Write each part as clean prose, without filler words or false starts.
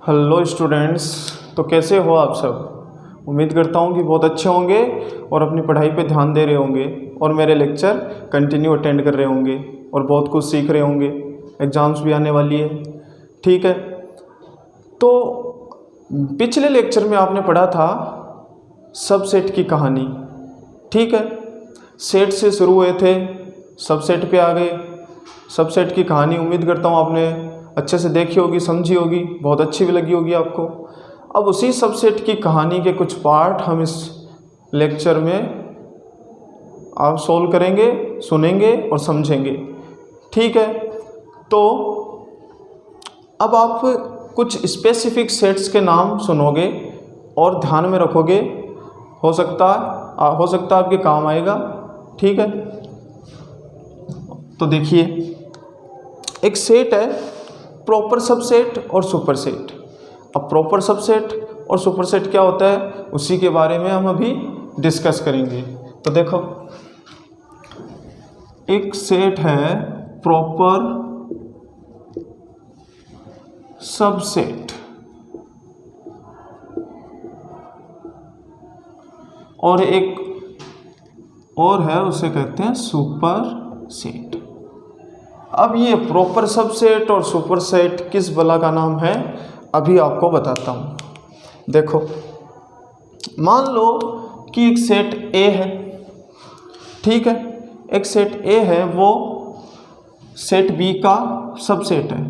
Hello students, तो कैसे हो आप सब। उम्मीद करता हूँ कि बहुत अच्छे होंगे और अपनी पढ़ाई पे ध्यान दे रहे होंगे और मेरे लेक्चर कंटिन्यू अटेंड कर रहे होंगे और बहुत कुछ सीख रहे होंगे। एग्ज़ाम्स भी आने वाली है, ठीक है। तो पिछले लेक्चर में आपने पढ़ा था सबसेट की कहानी, ठीक है। सेट से शुरू हुए थे, सबसेट पे आ गए। सबसेट की कहानी उम्मीद करता हूँ आपने अच्छे से देखी होगी, समझी होगी, बहुत अच्छी भी लगी होगी आपको। अब उसी सबसेट की कहानी के कुछ पार्ट हम इस लेक्चर में आप सॉल्व करेंगे, सुनेंगे और समझेंगे, ठीक है। तो अब आप कुछ स्पेसिफिक सेट्स के नाम सुनोगे और ध्यान में रखोगे, हो सकता आपके काम आएगा, ठीक है। तो देखिए, एक सेट है प्रॉपर सबसेट और सुपरसेट। अब प्रॉपर सबसेट और सुपरसेट क्या होता है उसी के बारे में हम अभी डिस्कस करेंगे। तो देखो, एक सेट है प्रॉपर सबसेट और एक और है, उसे कहते हैं सुपरसेट। अब ये प्रॉपर सबसेट और सुपरसेट किस बला का नाम है अभी आपको बताता हूँ। देखो, मान लो कि एक सेट ए है, ठीक है। एक सेट ए है, वो सेट बी का सबसेट है।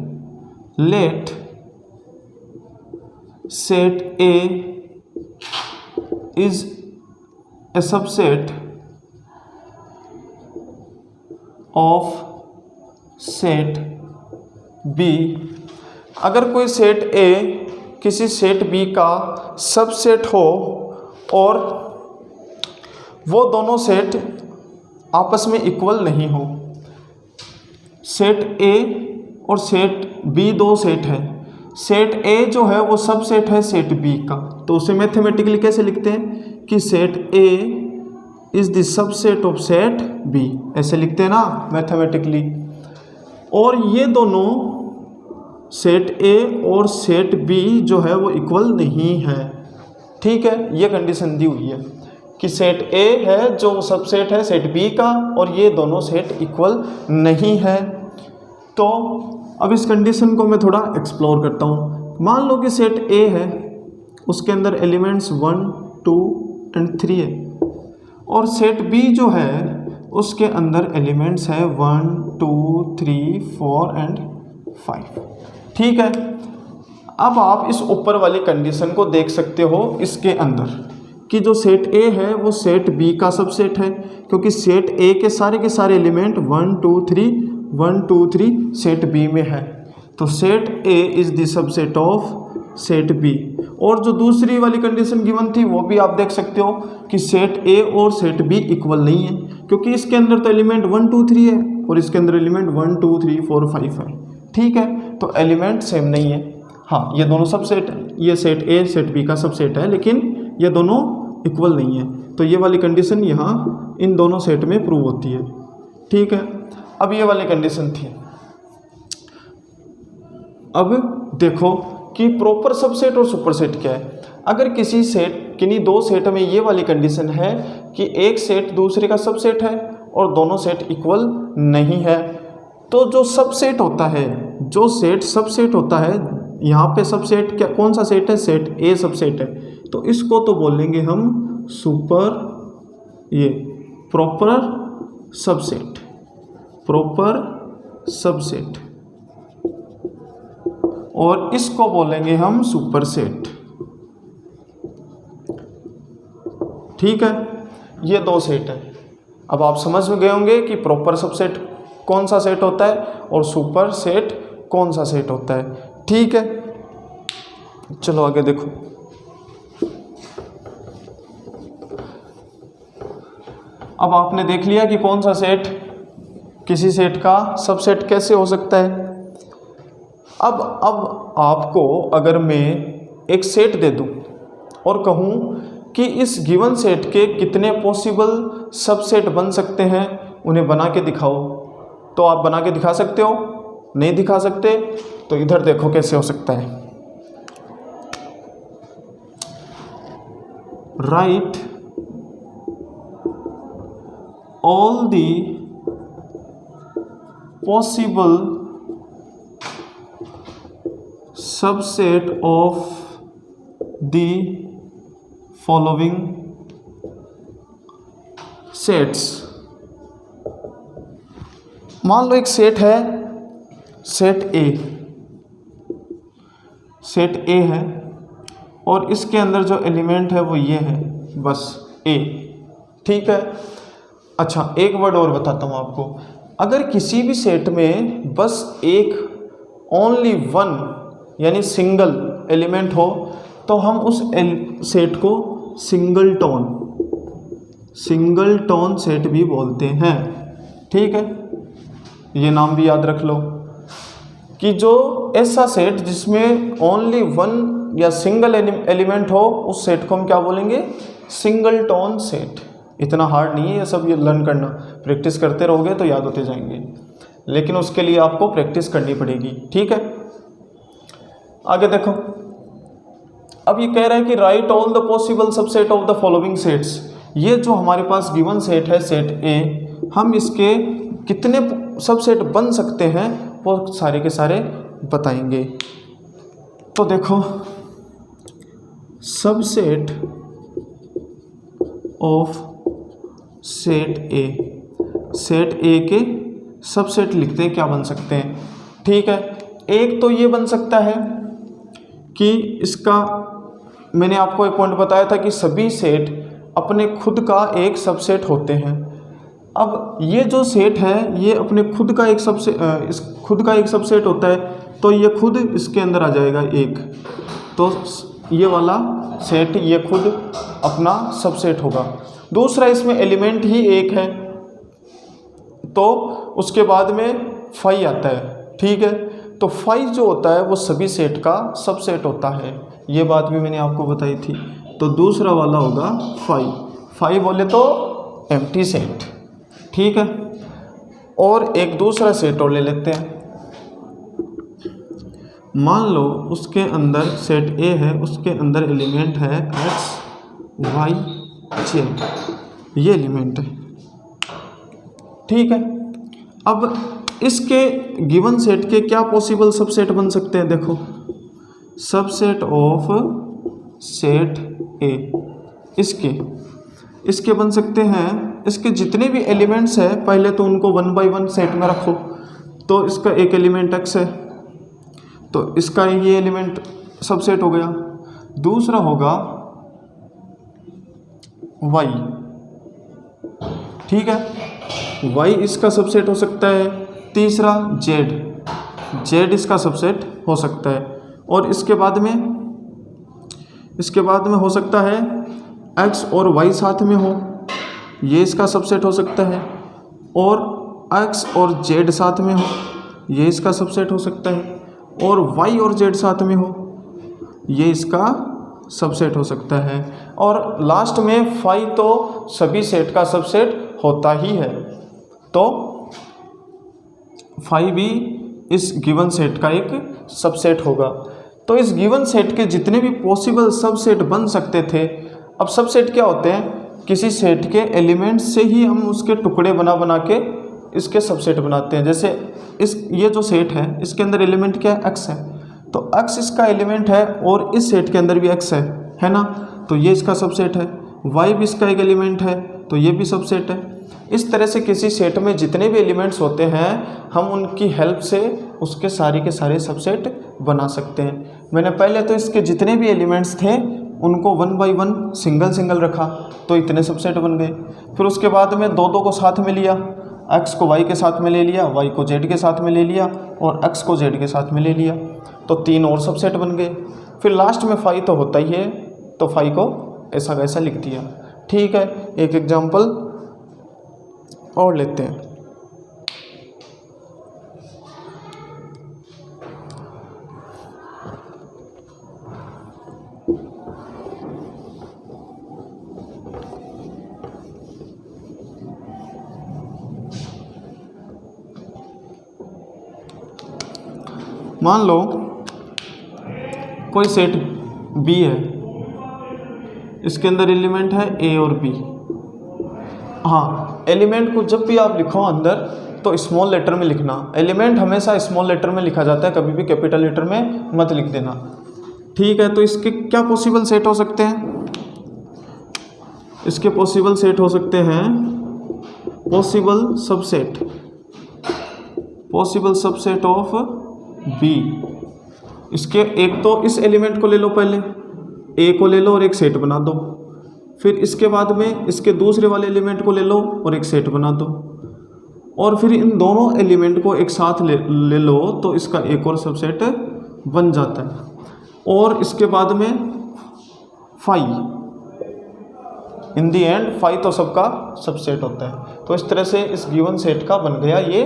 Let set A is a subset of set B. अगर कोई सेट ए किसी सेट बी का सबसेट हो और वो दोनों सेट आपस में इक्वल नहीं हो, सेट ए और सेट बी दो सेट है। सेट ए जो है वो सबसेट है सेट बी का, तो उसे मैथमेटिकली कैसे लिखते हैं कि set A is the subset of set B, ऐसे लिखते हैं ना मैथमेटिकली। और ये दोनों सेट ए और सेट बी जो है वो इक्वल नहीं है, ठीक है। ये कंडीशन दी हुई है कि सेट ए है जो सबसेट है सेट बी का और ये दोनों सेट इक्वल नहीं है। तो अब इस कंडीशन को मैं थोड़ा एक्सप्लोर करता हूँ। मान लो कि सेट ए है, उसके अंदर एलिमेंट्स 1, 2 एंड 3 है, और सेट बी जो है उसके अंदर एलिमेंट्स है 1, 2, 3, 4 एंड 5, ठीक है। अब आप इस ऊपर वाली कंडीशन को देख सकते हो इसके अंदर कि जो सेट ए है वो सेट बी का सबसेट है, क्योंकि सेट ए के सारे एलिमेंट 1, 2, 3 सेट बी में है। तो set A is the subset of set B. और जो दूसरी वाली कंडीशन गिवन थी वो भी आप देख सकते हो कि सेट ए और सेट बी इक्वल नहीं है, क्योंकि इसके अंदर तो एलिमेंट 1, 2, 3 है और इसके अंदर एलिमेंट 1, 2, 3, 4, 5 है, ठीक है। तो एलिमेंट सेम नहीं है। हाँ, ये दोनों सबसेट है, ये सेट ए सेट बी का सबसेट है, लेकिन ये दोनों इक्वल नहीं है। तो ये वाली कंडीशन यहाँ इन दोनों सेट में प्रूव होती है, ठीक है। अब ये वाली कंडीशन थी। अब देखो कि प्रॉपर सबसेट और सुपरसेट क्या है। अगर किन्हीं दो सेट में ये वाली कंडीशन है कि एक सेट दूसरे का सबसेट है और दोनों सेट इक्वल नहीं है, तो जो सबसेट होता है, जो सेट सबसेट होता है, यहाँ पे सबसेट क्या, कौन सा सेट है, सेट ए सबसेट है, तो इसको तो बोलेंगे हम प्रॉपर सबसेट, और इसको बोलेंगे हम सुपरसेट, ठीक है। ये दो सेट है। अब आप समझ में गए होंगे कि प्रॉपर सबसेट कौन सा सेट होता है और सुपरसेट कौन सा सेट होता है, ठीक है। चलो आगे देखो। अब आपने देख लिया कि कौन सा सेट किसी सेट का सबसेट कैसे हो सकता है। अब आपको अगर मैं एक सेट दे दूं और कहूं कि इस गिवन सेट के कितने पॉसिबल सबसेट बन सकते हैं, उन्हें बना के दिखाओ, तो आप बना के दिखा सकते हो? नहीं दिखा सकते? तो इधर देखो कैसे हो सकता है। Right all the possible subset of the following sets. मान लो एक सेट है, सेट ए है और इसके अंदर जो एलिमेंट है वो ये है, बस ए। ठीक है। अच्छा, एक वर्ड और बताता हूँ आपको। अगर किसी भी सेट में बस एक ओनली वन यानी सिंगल एलिमेंट हो तो हम उस सेट को सिंगल टोन सेट भी बोलते हैं। ठीक है, ये नाम भी याद रख लो कि जो ऐसा सेट जिसमें ओनली वन या सिंगल एलिमेंट हो उस सेट को हम क्या बोलेंगे, सिंगल टोन सेट। इतना हार्ड नहीं है ये सब, ये लर्न करना, प्रैक्टिस करते रहोगे तो याद होते जाएंगे, लेकिन उसके लिए आपको प्रैक्टिस करनी पड़ेगी। ठीक है, आगे देखो। अब ये कह रहा है कि right all the possible subset of the following sets. ये जो हमारे पास गिवन सेट है, सेट ए, हम इसके कितने सबसेट बन सकते हैं वो सारे के सारे बताएंगे। तो देखो, सबसेट ऑफ सेट ए के सबसेट लिखते हैं, क्या बन सकते हैं। ठीक है, एक तो ये बन सकता है कि इसका, मैंने आपको एक पॉइंट बताया था कि सभी सेट अपने खुद का एक सबसेट होते हैं। अब ये जो सेट है ये अपने खुद का एक सबसेट होता है, तो ये खुद इसके अंदर आ जाएगा एक, तो ये वाला सेट ये खुद अपना सबसेट होगा। दूसरा, इसमें एलिमेंट ही एक है तो उसके बाद में फाई आता है। ठीक है, तो फाई जो होता है वो सभी सेट का सबसेट होता है, ये बात भी मैंने आपको बताई थी। तो दूसरा वाला होगा फाई बोले तो एम्प्टी सेट। ठीक है, और एक दूसरा सेट और ले लेते हैं। मान लो उसके अंदर सेट ए है, उसके अंदर एलिमेंट है एक्स वाई जेड, ये एलिमेंट है। ठीक है, अब इसके गिवन सेट के क्या पॉसिबल सबसेट बन सकते हैं। देखो, सबसेट ऑफ सेट ए, इसके बन सकते हैं, इसके जितने भी एलिमेंट्स हैं पहले तो उनको 1 बाय 1 सेट में रखो। तो इसका एक एलिमेंट एक्स है तो इसका ये एलिमेंट सबसेट हो गया। दूसरा होगा वाई। ठीक है, वाई इसका सबसेट हो सकता है। तीसरा जेड इसका सबसेट हो सकता है। और इसके बाद में हो सकता है एक्स और वाई साथ में हो, ये इसका सबसेट हो सकता है। और एक्स और जेड साथ में हो, ये इसका सबसेट हो सकता है। और वाई और जेड साथ में हो, ये इसका सबसेट हो सकता है। और लास्ट में फाई तो सभी सेट का सबसेट होता ही है, तो फाई भी इस गिवन सेट का एक सबसेट होगा। तो इस गिवन सेट के जितने भी पॉसिबल सबसेट बन सकते थे। अब सबसेट क्या होते हैं, किसी सेट के एलिमेंट से ही हम उसके टुकड़े बना के इसके सबसेट बनाते हैं। जैसे ये जो सेट है इसके अंदर एलिमेंट क्या है, एक्स है, तो एक्स इसका एलिमेंट है और इस सेट के अंदर भी एक्स है ना, तो ये इसका सबसेट है। वाई भी इसका एक एलिमेंट है तो ये भी सबसेट है। इस तरह से किसी सेट में जितने भी एलिमेंट्स होते हैं हम उनकी हेल्प से उसके सारे के सारे सबसेट बना सकते हैं। मैंने पहले तो इसके जितने भी एलिमेंट्स थे उनको 1 बाय 1 सिंगल रखा तो इतने सबसेट बन गए। फिर उसके बाद में दो को साथ में लिया, एक्स को वाई के साथ में ले लिया, वाई को जेड के साथ में ले लिया और एक्स को जेड के साथ में ले लिया, तो 3 और सबसेट बन गए। फिर लास्ट में फाई तो होता ही है तो फाई को ऐसा वैसा लिख दिया। ठीक है, एक एग्जांपल और लेते हैं। मान लो कोई सेट बी है, इसके अंदर एलिमेंट है ए और बी। हाँ, एलिमेंट को जब भी आप लिखो अंदर तो स्मॉल लेटर में लिखना। एलिमेंट हमेशा स्मॉल लेटर में लिखा जाता है, कभी भी कैपिटल लेटर में मत लिख देना, ठीक है। तो इसके क्या पॉसिबल सेट हो सकते हैं? इसके पॉसिबल सेट हो सकते हैं पॉसिबल सबसेट ऑफ बी। इसके एक तो इस एलिमेंट को ले लो, पहले ए को ले लो और एक सेट बना दो, फिर इसके बाद में इसके दूसरे वाले एलिमेंट को ले लो और एक सेट बना दो, और फिर इन दोनों एलिमेंट को एक साथ ले लो तो इसका एक और सबसेट बन जाता है। और इसके बाद में phi, in the end phi तो सबका सबसेट होता है। तो इस तरह से इस गिवन सेट का बन गया ये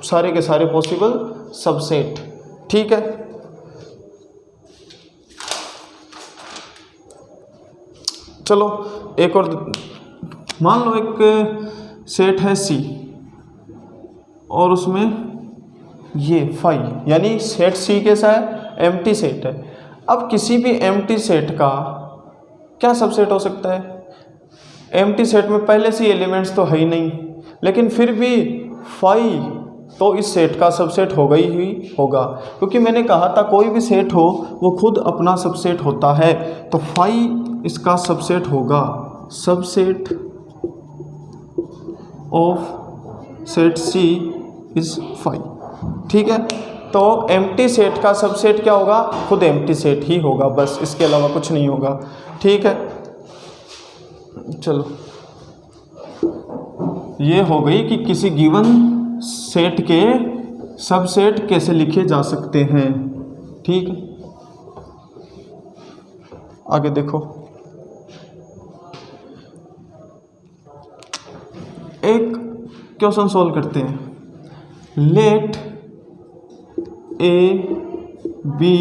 सारे के सारे पॉसिबल सबसेट, ठीक है। चलो एक और, मान लो एक सेट है सी और उसमें ये फाई, यानी सेट सी कैसा है? एम्प्टी सेट है। अब किसी भी एम्प्टी सेट का क्या सबसेट हो सकता है? एम्प्टी सेट में पहले से एलिमेंट्स तो है ही नहीं, लेकिन फिर भी फाई तो इस सेट का सबसेट होगा ही होगा, क्योंकि मैंने कहा था कोई भी सेट हो वो खुद अपना सबसेट होता है। तो फाई इसका सबसेट होगा, subset of set C is phi, ठीक है। तो एम्प्टी सेट का सबसेट क्या होगा? खुद एम्प्टी सेट ही होगा, बस इसके अलावा कुछ नहीं होगा, ठीक है। चलो ये हो गई कि किसी गिवन सेट के सबसेट कैसे लिखे जा सकते हैं, ठीक है। आगे देखो, एक क्वेश्चन सॉल्व करते हैं। Let A B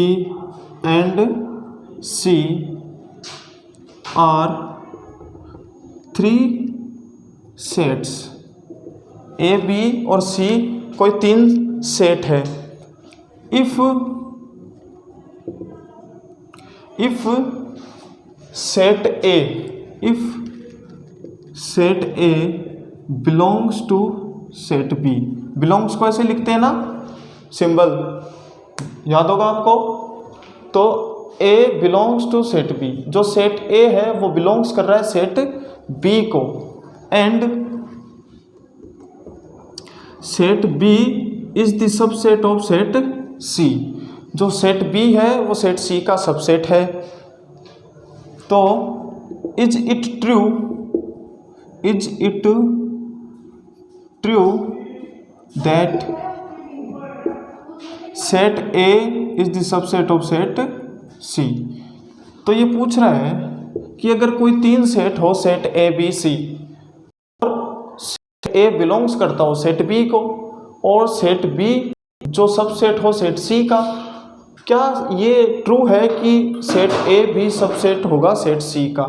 and C are 3 sets. A B और सी कोई 3 सेट है। If set A belongs to set B, belongs को ऐसे लिखते हैं ना, सिंबल याद होगा आपको। तो A belongs to set B, जो सेट ए है वो बिलोंग्स कर रहा है सेट बी को, and set B is the subset of set C, जो सेट बी है वो सेट सी का सबसेट है। तो is it true that set A is the subset of set C. तो ये पूछ रहा है कि अगर कोई 3 सेट हो, सेट ए बी सी, और सेट ए बिलोंग्स करता हो सेट बी को, और सेट बी जो सबसेट हो सेट सी का, क्या ये ट्रू है कि सेट ए भी सबसेट होगा सेट सी का?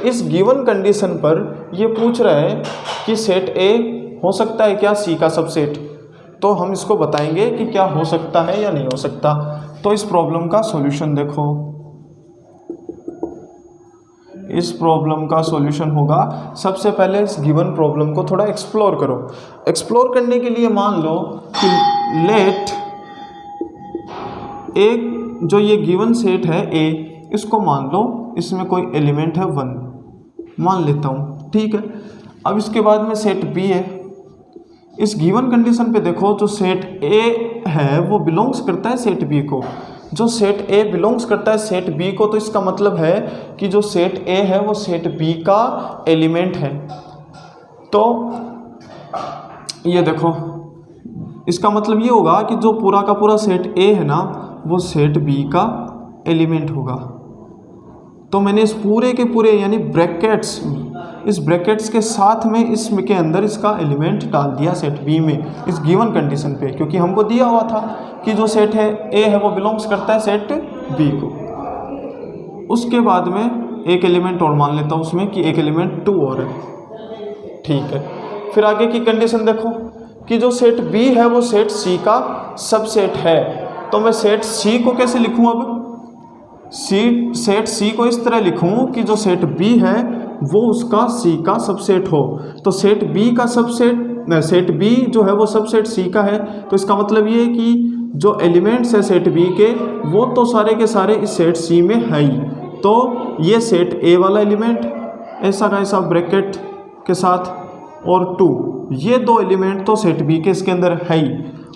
इस गिवन कंडीशन पर ये पूछ रहा है कि सेट ए हो सकता है क्या सी का सबसेट। तो हम इसको बताएंगे कि क्या हो सकता है या नहीं हो सकता। तो इस प्रॉब्लम का सॉल्यूशन देखो, इस प्रॉब्लम का सॉल्यूशन होगा, सबसे पहले इस गिवन प्रॉब्लम को थोड़ा एक्सप्लोर करो। एक्सप्लोर करने के लिए मान लो कि लेट एक जो ये गिवन सेट है ए, इसको मान लो इसमें कोई एलिमेंट है 1, मान लेता हूँ, ठीक है। अब इसके बाद में सेट बी है। इस गिवन कंडीशन पे देखो, जो सेट ए है वो बिलोंग्स करता है सेट बी को, जो सेट ए बिलोंग्स करता है सेट बी को, तो इसका मतलब है कि जो सेट ए है वो सेट बी का एलिमेंट है। तो ये देखो, इसका मतलब ये होगा कि जो पूरा का पूरा सेट ए है ना, वो सेट बी का एलिमेंट होगा। तो मैंने इस पूरे के पूरे यानी ब्रैकेट्स, इस ब्रैकेट्स के साथ में इसमें के अंदर इसका एलिमेंट डाल दिया सेट बी में, इस गिवन कंडीशन पे, क्योंकि हमको दिया हुआ था कि जो सेट है ए है वो बिलोंग्स करता है सेट बी को। उसके बाद में एक एलिमेंट और मान लेता हूँ उसमें कि एक एलिमेंट 2 और है, ठीक है। फिर आगे की कंडीशन देखो कि जो सेट बी है वो सेट सी का सबसेट है। तो मैं सेट सी को कैसे लिखूँ? अब सेट सी को इस तरह लिखूं कि जो सेट बी है वो उसका सी का सबसेट हो। तो सेट बी का सेट बी जो है वो सबसेट सी का है। तो इसका मतलब ये है कि जो एलिमेंट्स है सेट बी के वो तो सारे के सारे इस सेट सी में है ही। तो ये सेट ए वाला एलिमेंट ऐसा का ऐसा ब्रैकेट के साथ और 2, ये 2 एलिमेंट तो सेट बी के इसके अंदर है ही,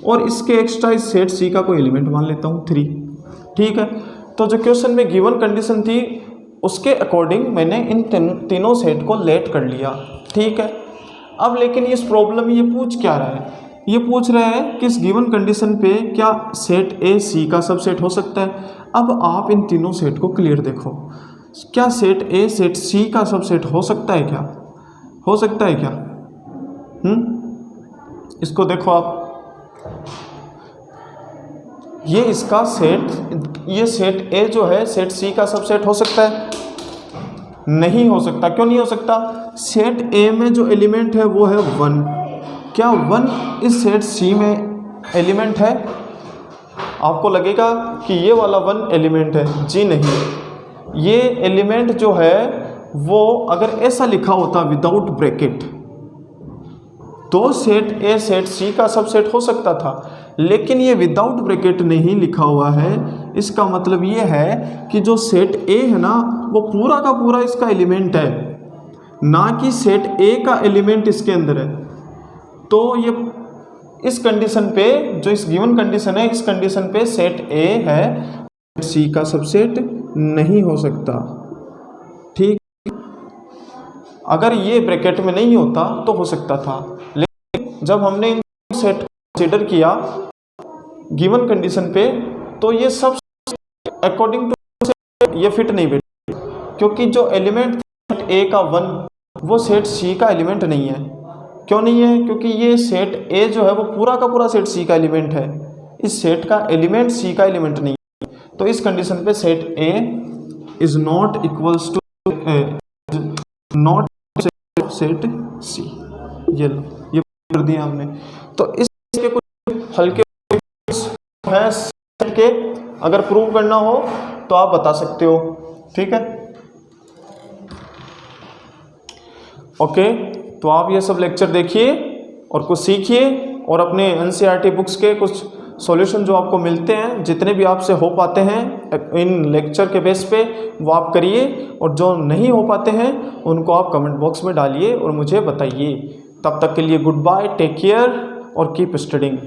और इसके एक्स्ट्रा इस सेट सी का कोई एलिमेंट मान लेता हूँ 3। ठीक है, तो जो क्वेश्चन में गिवन कंडीशन थी उसके अकॉर्डिंग मैंने इन तीनों सेट को लेट कर लिया। ठीक है, अब लेकिन इस प्रॉब्लम में ये पूछ क्या रहा है, ये पूछ रहा है कि इस गिवन कंडीशन पे क्या सेट ए सी का सबसेट हो सकता है। अब आप इन तीनों सेट को क्लियर देखो, क्या सेट ए सेट सी का सबसेट हो सकता है, क्या हो सकता है क्या? इसको देखो आप, ये इसका सेट, ये सेट ए जो है सेट सी का सबसेट हो सकता है? नहीं हो सकता। क्यों नहीं हो सकता? सेट ए में जो एलिमेंट है वो है 1। क्या 1 इस सेट सी में एलिमेंट है? आपको लगेगा कि ये वाला 1 एलिमेंट है, जी नहीं। ये एलिमेंट जो है वो अगर ऐसा लिखा होता विदाउट ब्रैकेट तो सेट ए सेट सी का सबसेट हो सकता था, लेकिन ये विदाउट ब्रैकेट नहीं लिखा हुआ है। इसका मतलब ये है कि जो सेट ए है ना वो पूरा का पूरा इसका एलिमेंट है, ना कि सेट ए का एलिमेंट इसके अंदर है। तो ये इस कंडीशन पे, जो इस गिवन कंडीशन है, इस कंडीशन पे सेट ए है, सी का सबसेट नहीं हो सकता। ठीक, अगर ये ब्रैकेट में नहीं होता तो हो सकता था, लेकिन जब हमने इन सेट कंसीडर किया गिवन कंडीशन पे तो ये सब अकॉर्डिंग टू ये फिट नहीं बैठे, क्योंकि जो एलिमेंट सेट ए का 1 वो सेट सी का एलिमेंट नहीं है। क्यों नहीं है? क्योंकि ये सेट ए जो है वो पूरा का पूरा सेट सी का एलिमेंट है, इस सेट का एलिमेंट सी का एलिमेंट नहीं है। तो इस कंडीशन पे set A is not equals to not set C. ये लो, ये कर दिया हमने। तो इसके कुछ हल्के हैं सेट के, अगर प्रूव करना हो तो आप बता सकते हो। ठीक है, ओके। तो आप ये सब लेक्चर देखिए और कुछ सीखिए, और अपने एनसीईआरटी बुक्स के कुछ सॉल्यूशन जो आपको मिलते हैं, जितने भी आपसे हो पाते हैं इन लेक्चर के बेस पे, वो आप करिए, और जो नहीं हो पाते हैं उनको आप कमेंट बॉक्स में डालिए और मुझे बताइए। तब तक के लिए गुड बाय, टेक केयर और कीप स्टडिंग।